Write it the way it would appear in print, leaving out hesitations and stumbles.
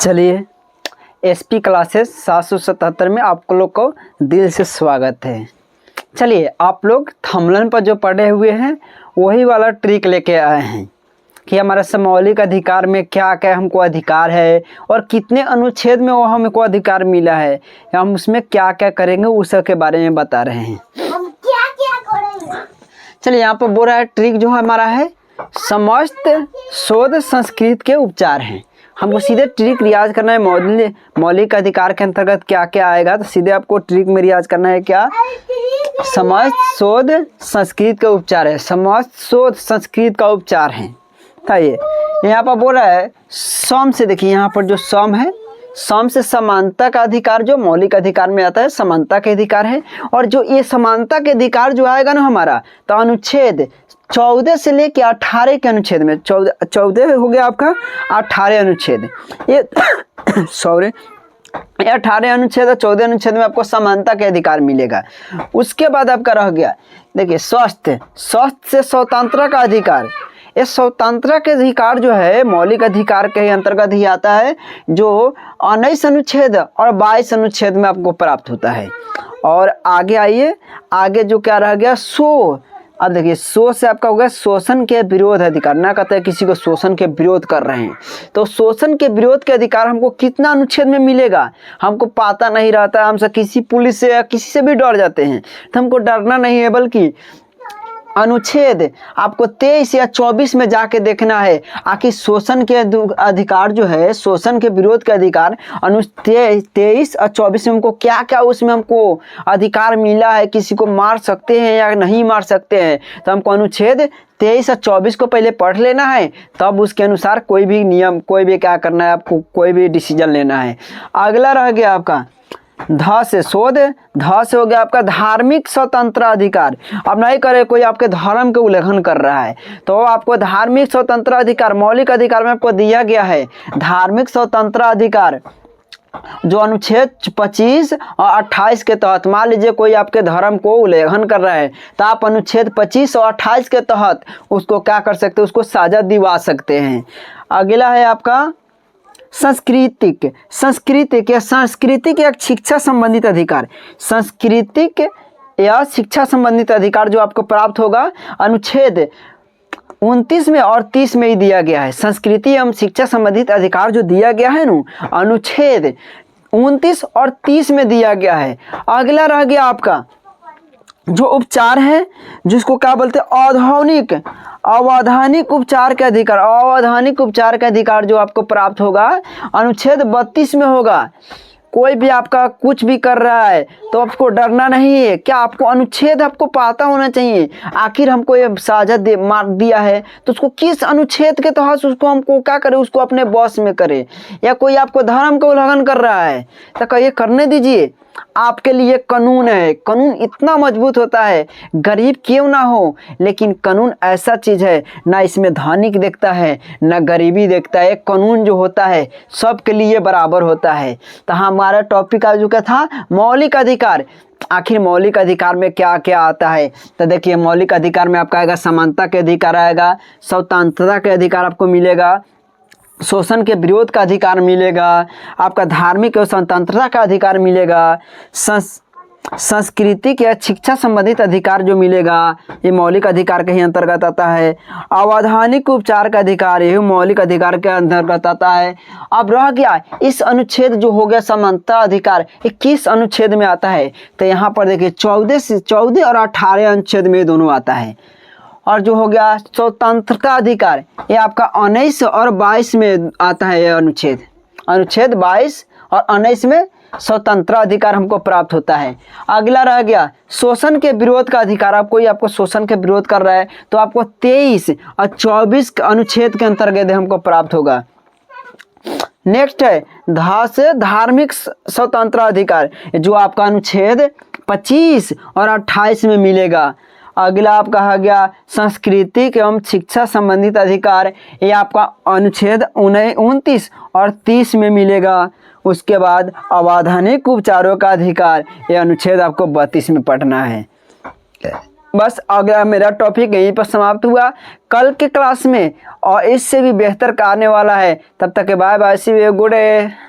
चलिए SP classes 777 में आप लोग को दिल से स्वागत है। चलिए आप लोग थंबनेल पर जो पढ़े हुए हैं वही वाला ट्रिक लेके आए हैं कि हमारा मौलिक अधिकार में क्या क्या हमको अधिकार है और कितने अनुच्छेद में वो हमको अधिकार मिला है, हम उसमें क्या क्या करेंगे उस सब के बारे में बता रहे हैं। हम क्या क्या करेंगे? चलिए यहाँ पर बोल रहा है ट्रिक जो हमारा है समस्त शोध संस्कृत के उपचार हैं। हमको सीधे ट्रिक रियाज करना है। मौलिक अधिकार के अंतर्गत क्या क्या आएगा, तो सीधे आपको ट्रिक में रियाज करना है क्या, समस्त शोध संस्कृत का उपचार है। समस्त शोध संस्कृत का उपचार है। ये यहाँ पर बोल रहा है सम से, देखिए यहाँ पर जो सम है, सम से समानता का अधिकार जो मौलिक अधिकार में आता है, समानता के अधिकार है। और जो ये समानता के अधिकार जो आएगा ना हमारा, तो अनुच्छेद 14 से लेके 18 के अनुच्छेद में, 14 हो गया आपका 18 अनुच्छेद, ये सॉरी 18 अनुच्छेद और 14 अनुच्छेद में आपको समानता के अधिकार मिलेगा। उसके बाद आपका रह गया देखिए स्वास्थ्य से स्वतंत्रता का अधिकार। ये स्वतंत्रता के अधिकार जो है मौलिक अधिकार के अंतर्गत ही आता है, जो 19 अनुच्छेद और 22 अनुच्छेद में आपको प्राप्त होता है। और आगे आइए, आगे जो क्या रह गया सो। अब देखिए सो से आपका हो गया शोषण के विरोध अधिकार। ना कहते हैं किसी को शोषण के विरोध कर रहे हैं, तो शोषण के विरोध के अधिकार हमको कितना अनुच्छेद में मिलेगा हमको पता नहीं रहता। हम सब किसी पुलिस से या किसी से भी डर जाते हैं, तो हमको डरना नहीं है, बल्कि अनुच्छेद आपको 23 या 24 में जाके देखना है। आखिर शोषण के अधिकार जो है, शोषण के विरोध के अधिकार अनुच्छेद 23 और 24 में हमको क्या क्या उसमें हमको अधिकार मिला है, किसी को मार सकते हैं या नहीं मार सकते हैं, तो हमको अनुच्छेद 23 और 24 को पहले पढ़ लेना है, तब उसके अनुसार कोई भी नियम, कोई भी क्या करना है, आपको कोई भी डिसीजन लेना है। अगला रह गया आपका ध से शोध। ध से हो गया आपका धार्मिक स्वतंत्रता अधिकार। अब नहीं करे कोई आपके धर्म के उल्लंघन कर रहा है, तो आपको धार्मिक स्वतंत्रता अधिकार मौलिक अधिकार में आपको दिया गया है। धार्मिक स्वतंत्रता अधिकार जो अनुच्छेद 25 और 28 के तहत, मान लीजिए कोई आपके धर्म को उल्लंघन कर रहा है, तो आप अनुच्छेद 25 और 28 के तहत उसको क्या कर सकते हैं, उसको सजा दिवा सकते हैं। अगला है आपका सांस्कृतिक या शिक्षा संबंधित अधिकार। सांस्कृतिक या शिक्षा संबंधित अधिकार जो आपको प्राप्त होगा अनुच्छेद 29 में और 30 में ही दिया गया है। संस्कृति एवं शिक्षा संबंधित अधिकार जो दिया गया है ना, अनुच्छेद 29 और 30 में दिया गया है। अगला रह गया आपका जो उपचार है, जिसको क्या बोलते हैं अवैधानिक उपचार के अधिकार। अवैधानिक उपचार के अधिकार जो आपको प्राप्त होगा अनुच्छेद 32 में होगा। कोई भी आपका कुछ भी कर रहा है तो आपको डरना नहीं है। क्या आपको अनुच्छेद आपको पता होना चाहिए, आखिर हमको ये सजा मार दिया है तो उसको किस अनुच्छेद के तहत उसको हमको क्या करे, उसको अपने बॉस में करे। या कोई आपको धर्म का उल्लंघन कर रहा है तो कहिए करने दीजिए, आपके लिए कानून है। कानून इतना मजबूत होता है, गरीब क्यों ना हो, लेकिन कानून ऐसा चीज़ है ना, इसमें धनिक देखता है ना गरीबी देखता है। कानून जो होता है सबके लिए बराबर होता है। तो हमारा टॉपिक आज जो क्या था, मौलिक अधिकार। आखिर मौलिक अधिकार में क्या क्या आता है, तो देखिए मौलिक अधिकार में आपका आएगा समानता के अधिकार आएगा, स्वतंत्रता के अधिकार आपको मिलेगा, शोषण के विरोध का अधिकार मिलेगा, आपका धार्मिक और स्वतंत्रता का अधिकार मिलेगा, सांस्कृतिक या शिक्षा संबंधित अधिकार जो मिलेगा ये मौलिक अधिकार के ही अंतर्गत आता है। अवैधानिक उपचार का अधिकार ये मौलिक अधिकार के अंतर्गत आता है। अब रह गया इस अनुच्छेद जो हो गया समानता अधिकार, ये किस अनुच्छेद में आता है, तो यहाँ पर देखिए 14 और 18 अनुच्छेद में दोनों आता है। और जो हो गया स्वतंत्रता अधिकार, ये आपका 19 और 22 में आता है। ये अनुच्छेद 22 और 19 में स्वतंत्रता अधिकार हमको प्राप्त होता है। अगला रह गया शोषण के विरोध का अधिकार। आप कोई आपको शोषण के विरोध कर रहा है तो आपको 23 और 24 अनुच्छेद के अंतर्गत हमको प्राप्त होगा। नेक्स्ट है धा से धार्मिक स्वतंत्रता अधिकार, जो आपका अनुच्छेद 25 और 28 में मिलेगा। अगला आपका आ गया सांस्कृतिक एवं शिक्षा संबंधित अधिकार, ये आपका अनुच्छेद 29 और 30 में मिलेगा। उसके बाद अवैधानिक उपचारों का अधिकार, ये अनुच्छेद आपको 32 में पढ़ना है। बस अगला मेरा टॉपिक यहीं पर समाप्त हुआ। कल के क्लास में और इससे भी बेहतर का आने वाला है। तब तक के bye bye, see you, good day.